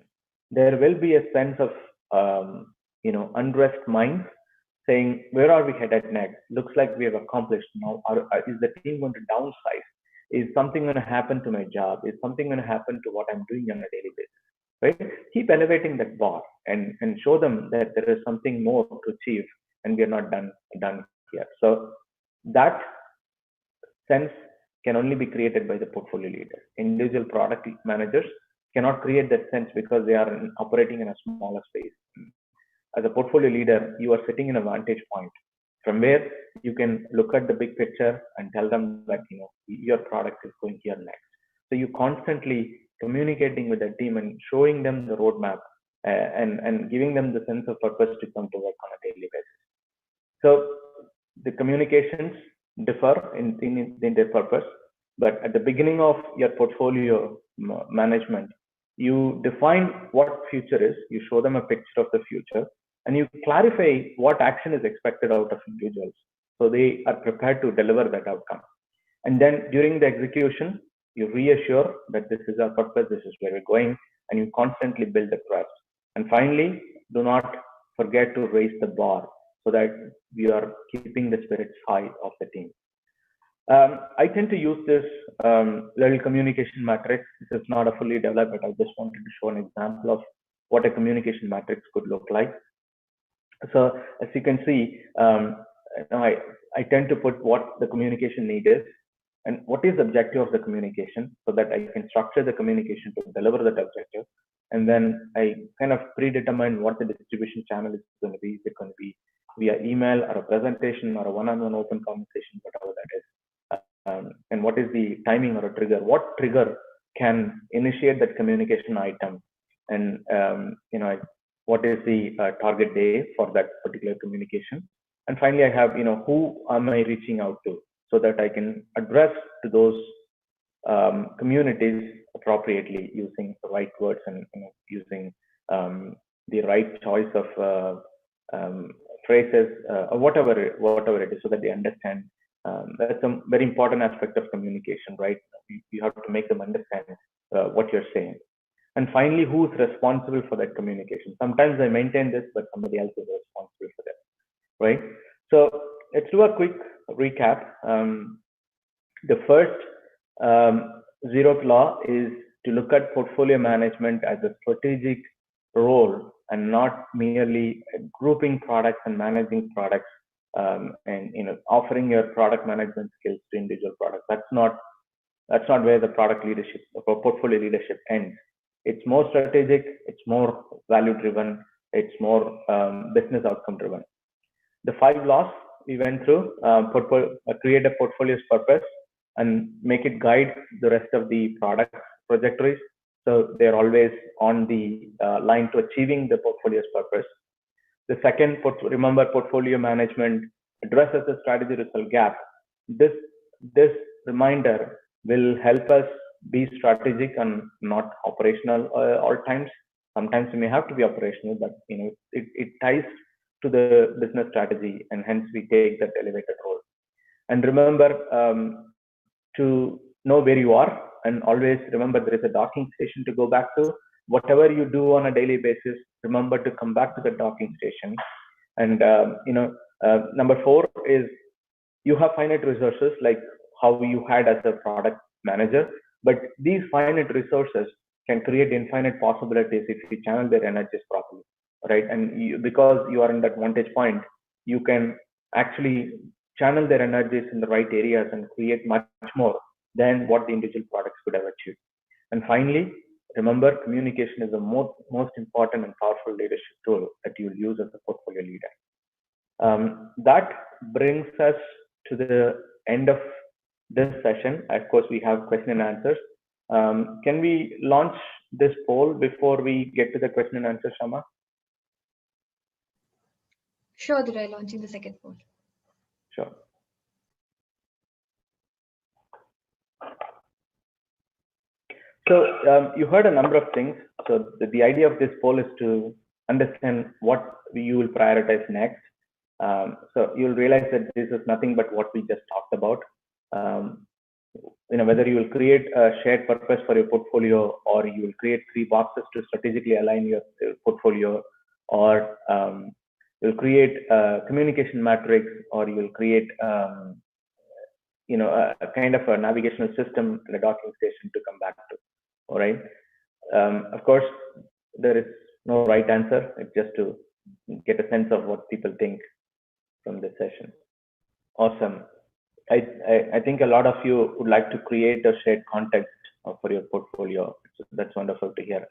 there will be a sense of unrest minds saying, where are we headed next? Looks like we have accomplished now. Is the team going to downsize? Is something going to happen to my job? Is something going to happen to what I'm doing on a daily basis? Right? Keep elevating that bar and show them that there is something more to achieve, and we are not done here. So that sense can only be created by the portfolio leader. Individual product managers cannot create that sense because they are operating in a smaller space. As a portfolio leader, you are sitting in a vantage point from where you can look at the big picture and tell them that your product is going here next. So you constantly communicating with the team and showing them the roadmap and giving them the sense of purpose to come to work on a daily basis. So the communications differ in their purpose, but at the beginning of your portfolio management, you define what future is, you show them a picture of the future, and you clarify what action is expected out of individuals so they are prepared to deliver that outcome. And then during the execution, you reassure that this is our purpose, this is where we're going, and you constantly build the trust. And finally, do not forget to raise the bar so that we are keeping the spirits high of the team. I tend to use this little communication matrix. This is not a fully developed, but I just wanted to show an example of what a communication matrix could look like. So as you can see, I tend to put what the communication need is and what is the objective of the communication so that I can structure the communication to deliver that objective. And then I kind of predetermine what the distribution channel is going to be. Is it going to be via email or a presentation or a one-on-one open conversation, whatever that is. And what is the timing or a trigger? What trigger can initiate that communication item? And what is the target day for that particular communication? And finally, I have who am I reaching out to so that I can address to those communities appropriately using the right words and using the right choice of phrases or whatever it is, so that they understand. That's a very important aspect of communication, right? You have to make them understand what you're saying. And finally, who's responsible for that communication? Sometimes I maintain this, but somebody else is responsible for that, right? So let's do a quick recap. The first zeroth law is to look at portfolio management as a strategic role and not merely grouping products and managing products and offering your product management skills to individual products. That's not where the product leadership or portfolio leadership ends. It's more strategic, it's more value driven, it's more business outcome driven. The 5 laws we went through: create a portfolio's purpose and make it guide the rest of the product trajectories, so they're always on the line to achieving the portfolio's purpose. The second, remember, portfolio management addresses the strategy result gap. This reminder will help us be strategic and not operational all times. Sometimes we may have to be operational, but it ties to the business strategy, and hence we take that elevated role. And remember to know where you are, and always remember there is a docking station to go back to. Whatever you do on a daily basis, remember to come back to the docking station. And number 4 is you have finite resources, like how you had as a product manager, but these finite resources can create infinite possibilities if you channel their energies properly, right? And because you are in that vantage point, you can actually channel their energies in the right areas and create much more than what the individual products could have achieved. And finally, remember, communication is the most important and powerful leadership tool that you will use as a portfolio leader. That brings us to the end of this session. Of course, we have question and answers. Can we launch this poll before we get to the question and answer, Shama? Sure, Durai, launching the second poll. Sure. So you heard a number of things. So the idea of this poll is to understand what you will prioritize next. So you'll realize that this is nothing but what we just talked about. Whether you will create a shared purpose for your portfolio, or you will create 3 boxes to strategically align your portfolio, or you'll create a communication matrix, or you will create a kind of a navigational system and a docking station to come back to. All right. Of course, there is no right answer. It's just to get a sense of what people think from this session. Awesome. I think a lot of you would like to create a shared context for your portfolio. So that's wonderful to hear.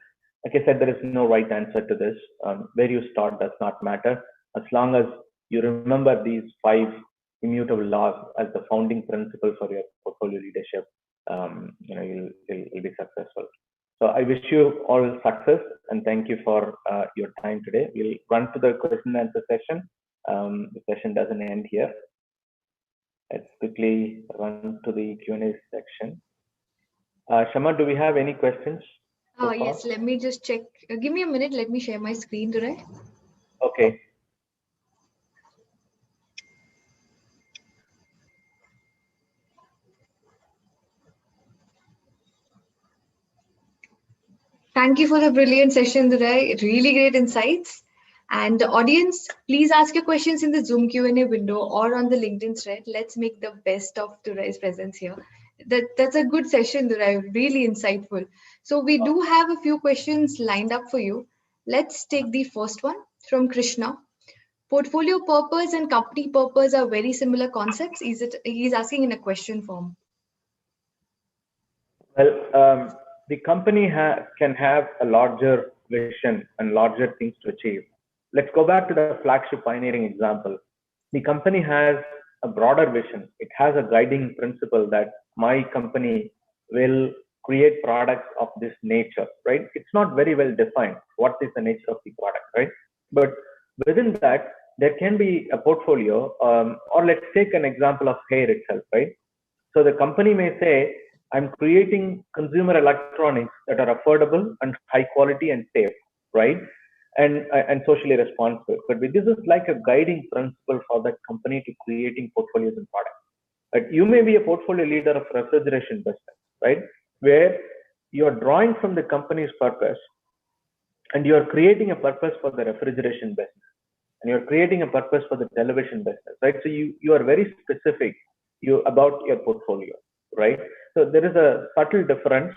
Like I said, there is no right answer to this. Where you start does not matter. As long as you remember these 5 immutable laws as the founding principle for your portfolio leadership, you'll be successful. So I wish you all success and thank you for your time today. We'll run to the question and answer session. The session doesn't end here. Let's quickly run to the Q&A section. Shama, do we have any questions? Yes, let me just check. Give me a minute. Let me share my screen, Durai. Okay. Thank you for the brilliant session, Durai. Really great insights. And the audience, please ask your questions in the Zoom Q&A window or on the LinkedIn thread. Let's make the best of Durai's presence here. That's a good session, Durai. Really insightful. So we do have a few questions lined up for you. Let's take the first one from Krishna. Portfolio purpose and company purpose are very similar concepts. He's asking in a question form. Well, the company can have a larger vision and larger things to achieve. Let's go back to the Flagship Pioneering example. The company has a broader vision. It has a guiding principle that my company will create products of this nature, right? It's not very well defined what is the nature of the product, right? But within that, there can be a portfolio, or let's take an example of hair itself, right? So the company may say, I'm creating consumer electronics that are affordable and high quality and safe, right? And socially responsible. But this is like a guiding principle for that company to creating portfolios and products. But you may be a portfolio leader of refrigeration business, right? Where you are drawing from the company's purpose and you are creating a purpose for the refrigeration business and you're creating a purpose for the television business, right? So you are very specific about your portfolio, right? So there is a subtle difference.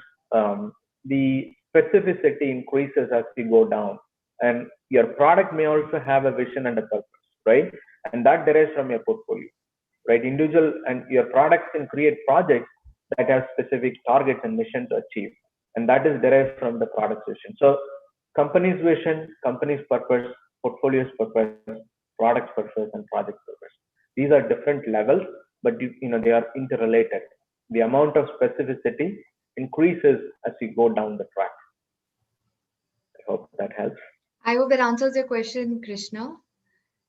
The specificity increases as you go down, and your product may also have a vision and a purpose, right? And that derives from your portfolio, right? Individual and your products can create projects that have specific targets and mission to achieve, and that is derived from the product vision. So company's vision, company's purpose, portfolio's purpose, product's purpose, and project purpose. These are different levels, but they are interrelated. The amount of specificity increases as you go down the track. I hope that helps. I hope that answers your question, Krishna.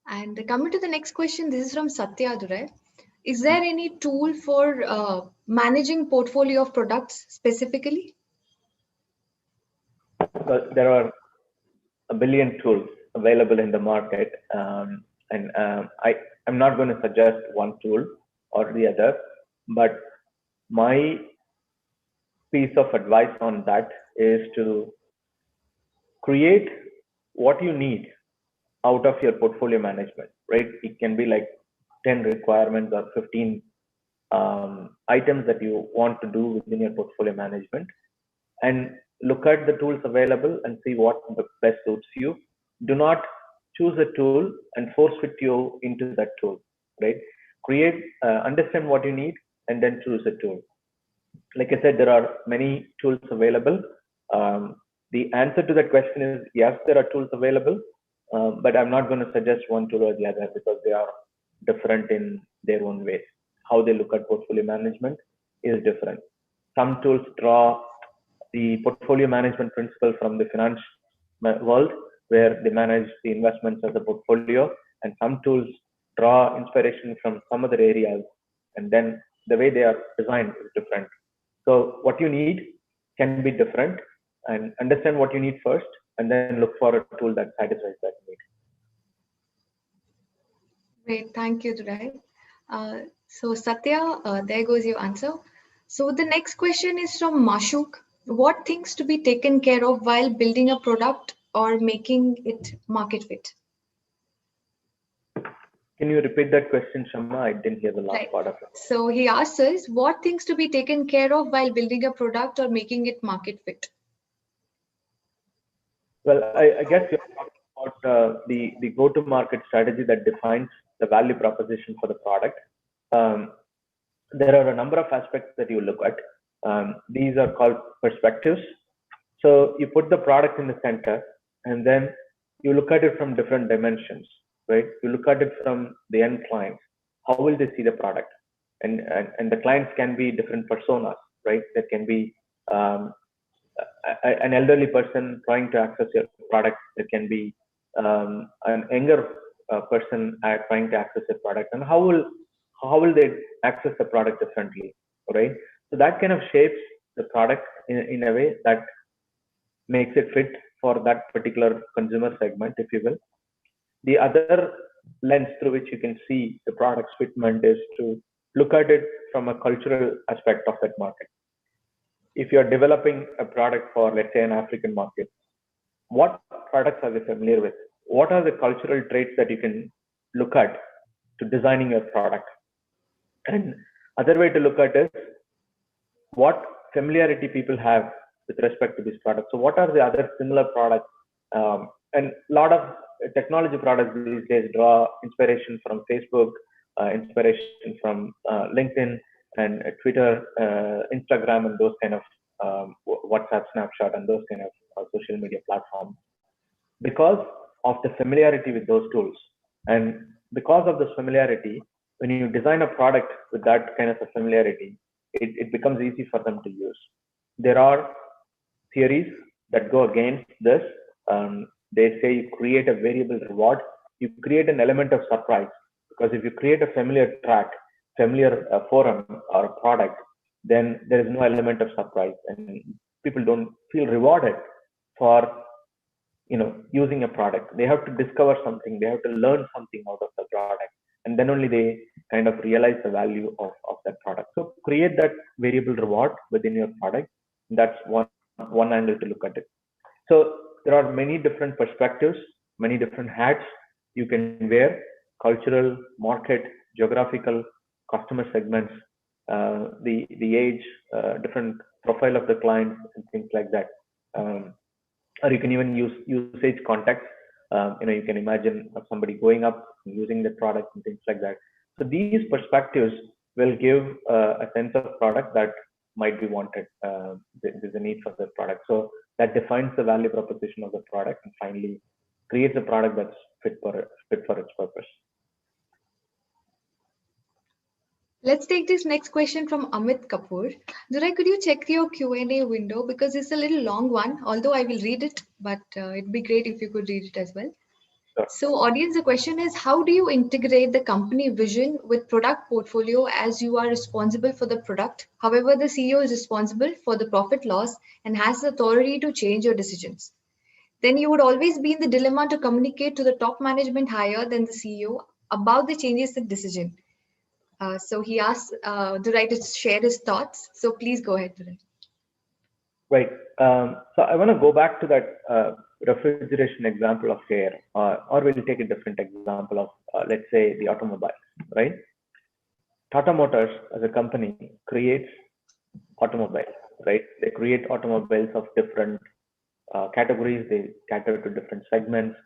And coming to the next question, this is from Satya Durai. Is there any tool for managing portfolio of products specifically? Well, there are a billion tools available in the market, and I'm not going to suggest one tool or the other, but my piece of advice on that is to create what you need out of your portfolio management, right? It can be like 10 requirements or 15 items that you want to do within your portfolio management, and look at the tools available and see what best suits you. Do not choose a tool and force fit you into that tool, right? Understand what you need and then choose a tool. Like I said, there are many tools available. The answer to that question is yes, there are tools available, but I'm not going to suggest one tool or the other because they are different in their own ways. How they look at portfolio management is different. Some tools draw the portfolio management principle from the finance world, where they manage the investments as a portfolio, and some tools draw inspiration from some other areas, and then the way they are designed is different. So what you need can be different, and understand what you need first, and then look for a tool that satisfies that need. Great, thank you, Durai. So Satya, there goes your answer. So the next question is from Mashuk. What things to be taken care of while building a product or making it market fit? Can you repeat that question, Shama? I didn't hear the last part of it. So he asks us, what things to be taken care of while building a product or making it market fit? Well, I guess you're talking about the go-to-market strategy that defines the value proposition for the product. there are a number of aspects that you look at. These are called perspectives. So you put the product in the center, and then you look at it from different dimensions, right? You look at it from the end clients. How will they see the product? And the clients can be different personas, right? That can be an elderly person trying to access your product. There can be an younger person trying to access your product. And how will they access the product differently, right? So that kind of shapes the product in a way that makes it fit for that particular consumer segment, if you will. The other lens through which you can see the product's fitment is to look at it from a cultural aspect of that market. If you're developing a product for, let's say, an African market, what products are they familiar with? What are the cultural traits that you can look at to designing your product? And other way to look at is what familiarity people have with respect to this product. So what are the other similar products? And a lot of technology products these days draw inspiration from Facebook, inspiration from LinkedIn and Twitter, Instagram, and those kind of WhatsApp, Snapchat, and those kind of social media platforms, because of the familiarity with those tools. And because of this familiarity, when you design a product with that kind of a familiarity, it becomes easy for them to use. There are theories that go against this. They say you create a variable reward, you create an element of surprise, because if you create a familiar track, familiar forum or a product, then there is no element of surprise, and people don't feel rewarded for using a product. They have to discover something, they have to learn something out of the product, and then only they kind of realize the value of that product. So create that variable reward within your product. That's one angle to look at it. So there are many different perspectives, many different hats you can wear: cultural, market, geographical, customer segments, the age, different profile of the client, and things like that. Or you can even use usage context. You can imagine somebody going up and using the product and things like that. So these perspectives will give a sense of product that might be wanted. There's a need for the product. So that defines the value proposition of the product, and finally creates a product that's fit for its purpose. Let's take this next question from Amit Kapoor. Durai, could you check your Q&A window, because it's a little long one, although I will read it, but it'd be great if you could read it as well. Sure. So audience, the question is, how do you integrate the company vision with product portfolio, as you are responsible for the product? However, the CEO is responsible for the profit loss and has the authority to change your decisions. Then you would always be in the dilemma to communicate to the top management higher than the CEO about the changes in decision. So he asked Durai to share his thoughts. So please go ahead, Durai. Right. So I want to go back to that refrigeration example of air, or we'll take a different example of, let's say, the automobile, right? Tata Motors as a company creates automobiles, right? They create automobiles of different categories. They cater to different segments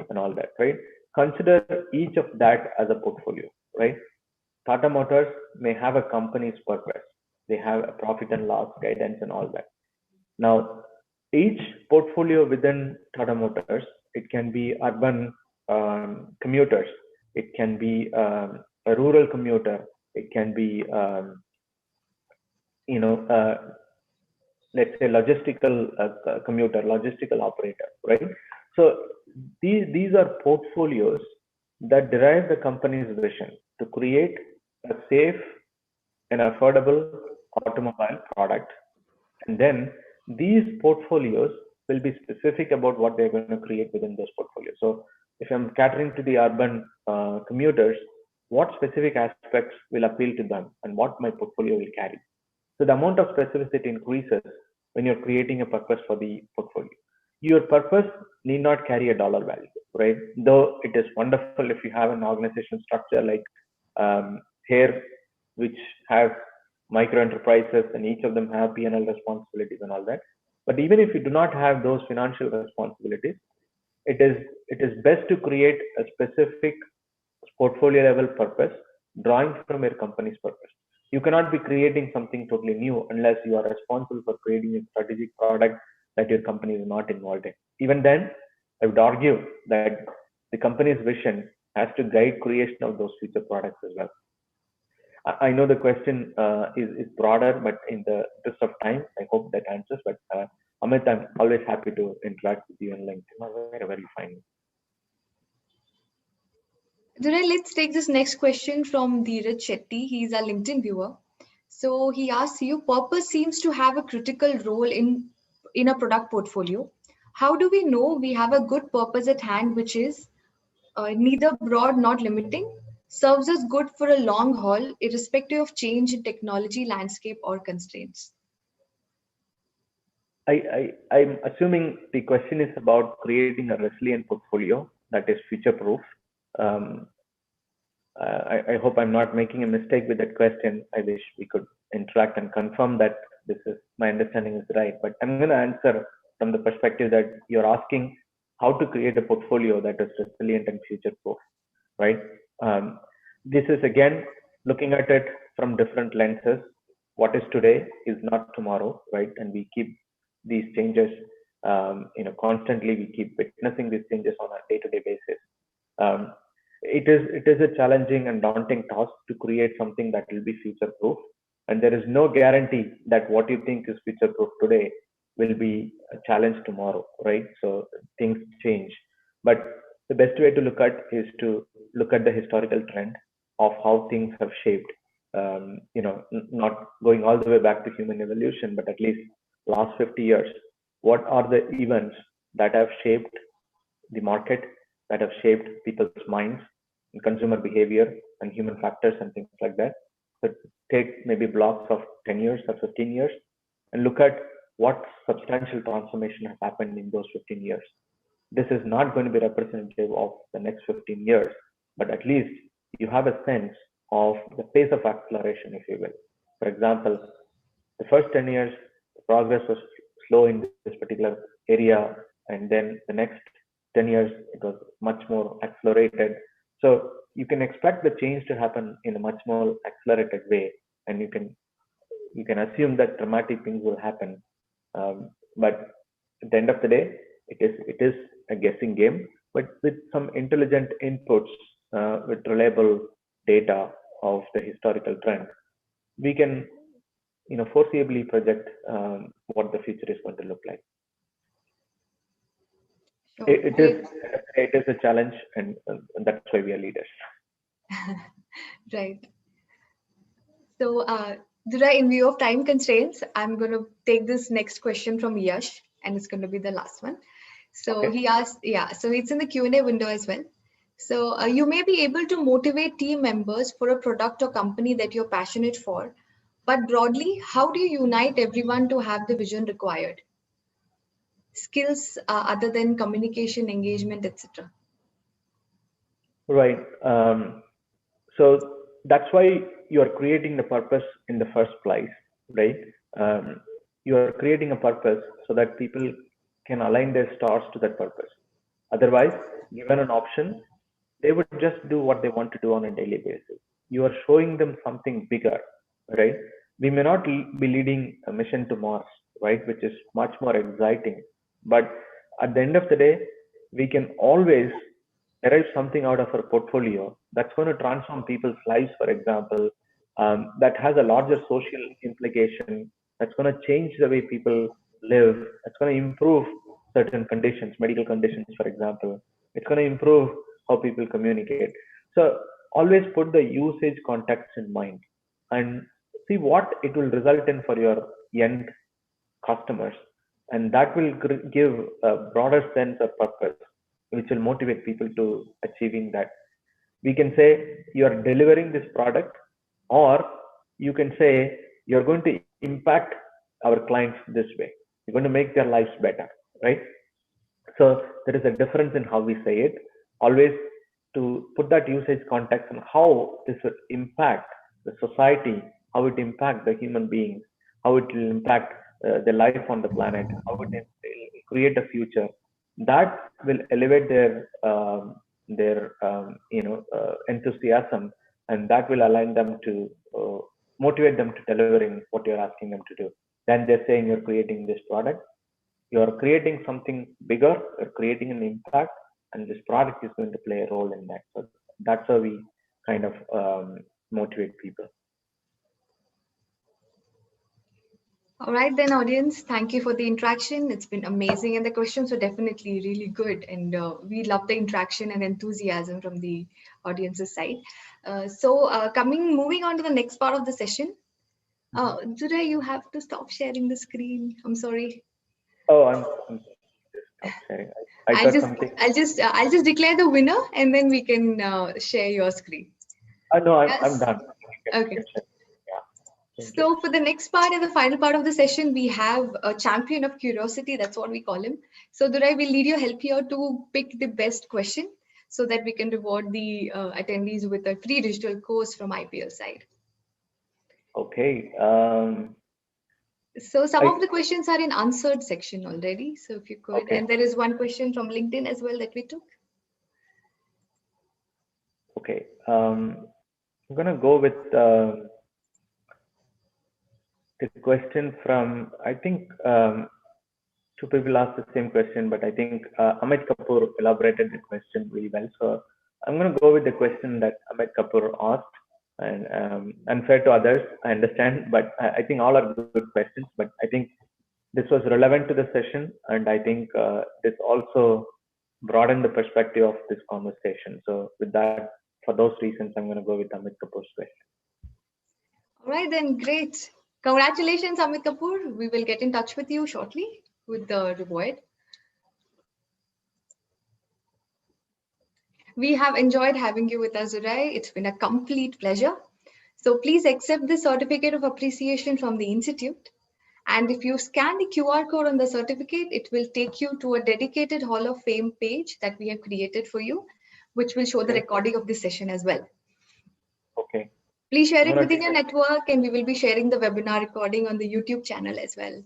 and all that, right? Consider each of that as a portfolio, right? Tata Motors may have a company's purpose. They have a profit and loss guidance and all that. Now, each portfolio within Tata Motors, it can be urban commuters, it can be a rural commuter, it can be, let's say, logistical commuter, logistical operator, right? So these are portfolios that derive the company's vision to create a safe and affordable automobile product. And then these portfolios will be specific about what they're going to create within those portfolios. So if I'm catering to the urban commuters, what specific aspects will appeal to them and what my portfolio will carry? So the amount of specificity increases when you're creating a purpose for the portfolio. Your purpose need not carry a dollar value, right? Though it is wonderful if you have an organizational structure like here, which have micro enterprises and each of them have P&L responsibilities and all that. But even if you do not have those financial responsibilities, it is best to create a specific portfolio level purpose drawing from your company's purpose. You cannot be creating something totally new unless you are responsible for creating a strategic product that your company is not involved in. Even then, I would argue that the company's vision has to guide creation of those future products as well. I know the question is broader, but in the interest of time, I hope that answers. But Amit, I'm always happy to interact with you on LinkedIn or wherever you find me. Duray, let's take this next question from Dheeraj Shetty. He's a LinkedIn viewer. So he asks you, purpose seems to have a critical role in a product portfolio. How do we know we have a good purpose at hand, which is neither broad nor limiting, serves us good for a long haul, irrespective of change in technology, landscape, or constraints? I'm assuming the question is about creating a resilient portfolio that is future proof. Um, I hope I'm not making a mistake with that question. I wish we could interact and confirm that this is my understanding is right. But I'm going to answer from the perspective that you're asking how to create a portfolio that is resilient and future proof, right? This is again looking at it from different lenses. What is today is not tomorrow, right? And we keep these changes, constantly. We keep witnessing these changes on a day-to-day basis. Um, it is a challenging and daunting task to create something that will be future proof, and there is no guarantee that what you think is future proof today will be a challenge tomorrow, right? So things change, but the best way to look at is to look at the historical trend of how things have shaped. Not going all the way back to human evolution, but at least last 50 years. What are the events that have shaped the market, that have shaped people's minds and consumer behavior and human factors and things like that? So take maybe blocks of 10 years or 15 years and look at what substantial transformation has happened in those 15 years. This is not going to be representative of the next 15 years, but at least you have a sense of the pace of acceleration, if you will. For example, the first 10 years, the progress was slow in this particular area, and then the next 10 years, it was much more accelerated. So you can expect the change to happen in a much more accelerated way, and you can assume that dramatic things will happen. But at the end of the day, it is a guessing game, but with some intelligent inputs, with reliable data of the historical trend, we can foreseeably project what the future is going to look like. Sure. It is a challenge, and that's why we are leaders. Right. So, Duray, in view of time constraints, I'm going to take this next question from Yash, and it's going to be the last one. So Okay. he asked, yeah, so it's in the Q&A window as well. So you may be able to motivate team members for a product or company that you're passionate for, but broadly, how do you unite everyone to have the vision required? Skills other than communication, engagement, etc. Right. So that's why you are creating the purpose in the first place, right? You are creating a purpose so that people can align their stars to that purpose. Otherwise, given an option, they would just do what they want to do on a daily basis. You are showing them something bigger, right? We may not be leading a mission to Mars, right, which is much more exciting. But at the end of the day, we can always derive something out of our portfolio that's going to transform people's lives, for example, that has a larger social implication, that's going to change the way people live, that's going to improve certain conditions, medical conditions, for example. It's going to improve how people communicate. So always put the usage context in mind and see what it will result in for your end customers. And that will give a broader sense of purpose, which will motivate people to achieving that. We can say you are delivering this product, or you can say you're going to impact our clients this way. You're going to make their lives better, right? So there is a difference in how we say it. Always to put that usage context on how this will impact the society, how it impact the human beings, how it will impact the life on the planet, how it will create a future that will elevate their enthusiasm, and that will align them to motivate them to delivering what you're asking them to do. Then they're saying you're creating this product, you're creating something bigger, you're creating an impact, and this product is going to play a role in that. So that's how we kind of motivate people. All right then, audience, thank you for the interaction. It's been amazing, and the questions were definitely really good, and we love the interaction and enthusiasm from the audience's side. Moving on to the next part of the session. Today you have to stop sharing the screen. I'm sorry. Oh, I'm stop sharing. I'll just declare the winner, and then we can share your screen. No, I'm done. Okay. So for the next part and the final part of the session, we have a champion of curiosity. That's what we call him. So Durai will need your help here to pick the best question so that we can reward the attendees with a free digital course from IPL side. Okay. So some of the questions are in answered section already. So if you could, okay. And there is one question from LinkedIn as well that we took. Okay. I'm going to go with the question from, I think, two people asked the same question, but I think Amit Kapoor elaborated the question really well. So I'm going to go with the question that Amit Kapoor asked, and unfair to others, I understand, but I think all are good questions. But I think this was relevant to the session, and I think this also broadened the perspective of this conversation. So with that, for those reasons, I'm going to go with Amit Kapoor's question. All right, then, great. Congratulations, Amit Kapoor. We will get in touch with you shortly with the reward. We have enjoyed having you with us today. It's been a complete pleasure. So please accept the certificate of appreciation from the Institute. And if you scan the QR code on the certificate, it will take you to a dedicated Hall of Fame page that we have created for you, which will show the recording of this session as well. Okay. Please share it within your network, and we will be sharing the webinar recording on the YouTube channel as well.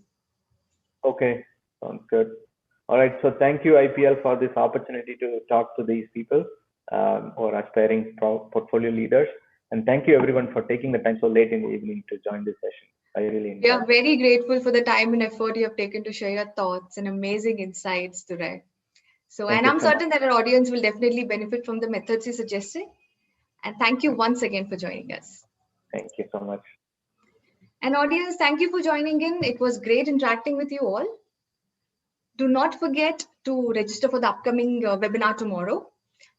Okay, sounds good. All right, so thank you, IPL, for this opportunity to talk to these people who are aspiring portfolio leaders. And thank you, everyone, for taking the time so late in the evening to join this session. I really enjoyed it. We are very grateful for the time and effort you have taken to share your thoughts and amazing insights today. So, and I'm certain that our audience will definitely benefit from the methods you suggested. And thank you once again for joining us. Thank you so much. And audience, thank you for joining in. It was great interacting with you all. Do not forget to register for the upcoming webinar tomorrow.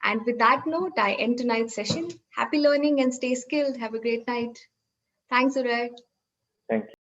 And with that note, I end tonight's session. Happy learning and stay skilled. Have a great night. Thanks, Uray. Thank you.